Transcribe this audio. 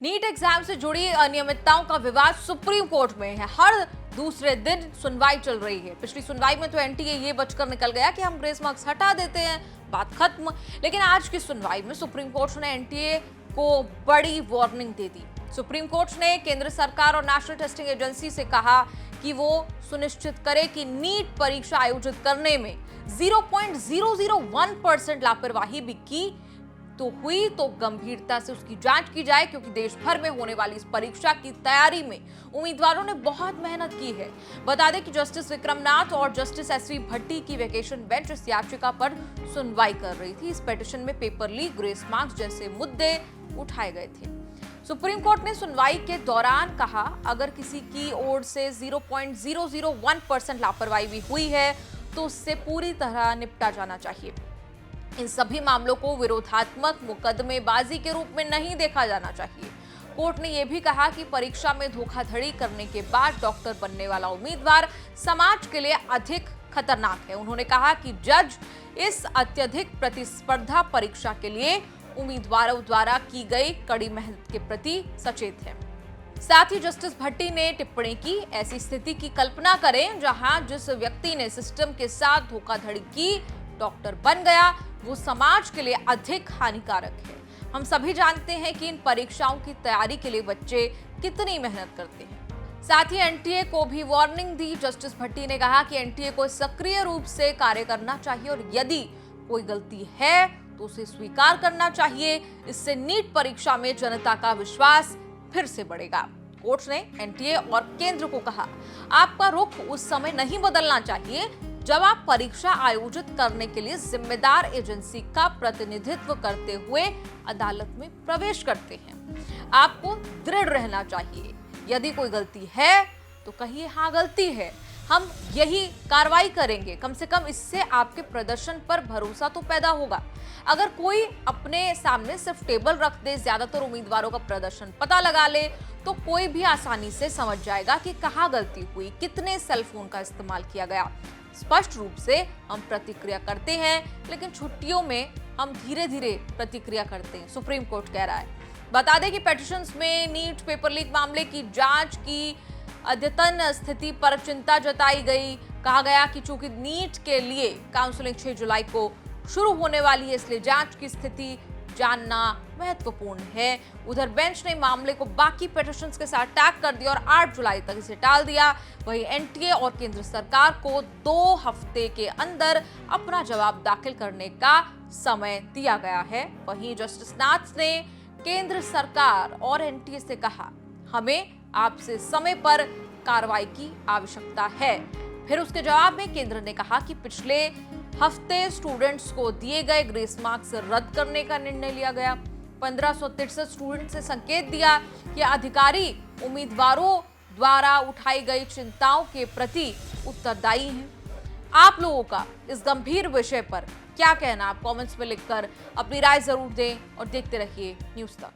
NEET exam से जुड़ी अनियमितताओं का विवाद सुप्रीम कोर्ट में है। हर दूसरे दिन सुनवाई चल रही है। पिछली सुनवाई में तो एनटीए ये बचकर निकल गया कि हम ग्रेस मार्क्स हटा देते हैं, बात खत्म। लेकिन आज की सुनवाई में सुप्रीम कोर्ट ने एनटीए को बड़ी वार्निंग दे दी। सुप्रीम कोर्ट ने केंद्र सरकार और नेशनल टेस्टिंग एजेंसी से कहा कि वो सुनिश्चित करे कि नीट परीक्षा आयोजित करने में 0.001% लापरवाही भी की तो हुई तो गंभीरता से उसकी जांच की जाए, क्योंकि देश भर में होने वाली इस परीक्षा की तैयारी में उम्मीदवारों ने बहुत मेहनत की है। बता दें कि जस्टिस विक्रमनाथ और जस्टिस एसवी भट्टी की वेकेशन बेंच इस याचिका पर सुनवाई कर रही थी। इस पिटीशन में पेपर लीक, ग्रेस मार्क्स जैसे मुद्दे उठाए गए थे। सुप्रीम कोर्ट ने सुनवाई के दौरान कहा, अगर किसी की ओर से 0.001% लापरवाही भी हुई है तो उससे पूरी तरह निपटा जाना चाहिए। इन सभी मामलों को विरोधात्मक मुकदमेबाजी के रूप में नहीं देखा जाना चाहिए। कोर्ट ने यह भी कहा कि परीक्षा में धोखाधड़ी करने के बाद डॉक्टर बनने वाला उम्मीदवार समाज के लिए अधिक खतरनाक है। उन्होंने कहा कि जज इस अत्यधिक प्रतिस्पर्धा परीक्षा के लिए उम्मीदवारों द्वारा की गई कड़ी मेहनत के प्रति सचेत है। साथ ही जस्टिस भट्टी ने टिप्पणी की, ऐसी स्थिति की कल्पना करें जहां जिस व्यक्ति ने सिस्टम के साथ धोखाधड़ी की डॉक्टर बन गया, वो समाज के लिए अधिक हानिकारक है। हम सभी जानते हैं कि इन परीक्षाओं की तैयारी के लिए बच्चे कितनी मेहनत करते हैं। साथ ही एनटीए को भी वार्निंग दी। जस्टिस भट्टी ने कहा कि एनटीए को सक्रिय रूप से कार्य करना चाहिए और यदि कोई गलती है तो उसे स्वीकार करना चाहिए। इससे नीट परीक्षा में जनता का विश्वास फिर से बढ़ेगा। कोर्ट ने एनटीए और केंद्र को कहा, आपका रुख उस समय नहीं बदलना चाहिए जब आप परीक्षा आयोजित करने के लिए जिम्मेदार एजेंसी का प्रतिनिधित्व करते हुए अदालत में प्रवेश करते हैं। आपको दृढ़ रहना चाहिए। यदि कोई गलती है तो कहिए हाँ गलती है, हम यही कार्रवाई करेंगे। कम से कम इससे आपके प्रदर्शन पर भरोसा तो पैदा होगा। अगर कोई अपने सामने सिर्फ टेबल रख दे, ज्यादातर उम्मीदवारों का प्रदर्शन पता लगा ले, तो कोई भी आसानी से समझ जाएगा कि कहाँ गलती हुई, कितने सेल फोन का इस्तेमाल किया गया। स्पष्ट रूप से हम प्रतिक्रिया करते हैं, लेकिन छुट्टियों में हम धीरे धीरे प्रतिक्रिया करते हैं, सुप्रीम कोर्ट कह रहा है। बता दें कि पिटीशंस में नीट पेपर लीक मामले की जांच की अद्यतन स्थिति पर चिंता जताई गई। कहा गया कि चूंकि नीट के लिए काउंसलिंग 6 जुलाई को शुरू होने वाली है, इसलिए जांच की स्थिति जानना महत्वपूर्ण है। उधर बेंच ने मामले को बाकी पिटीशंस के साथ टैग कर दिया और 8 जुलाई तक इसे टाल दिया। वहीं एनटीए और केंद्र सरकार को 2 हफ्ते के अंदर अपना जवाब दाखिल करने का समय दिया गया है। वहीं जस्टिस नाथ ने केंद्र सरकार और एनटीए से कहा, हमें आपसे समय पर कार्रवाई की आवश्यकता है। फिर उसके जवाब में केंद्र ने कहा कि पिछले हफ्ते स्टूडेंट्स को दिए गए ग्रेस मार्क्स रद्द करने का निर्णय लिया गया। 1563 स्टूडेंट्स से संकेत दिया कि अधिकारी उम्मीदवारों द्वारा उठाई गई चिंताओं के प्रति उत्तरदायी हैं। आप लोगों का इस गंभीर विषय पर क्या कहना, आप कमेंट्स में लिखकर अपनी राय जरूर दें और देखते रहिए न्यूज़ तक।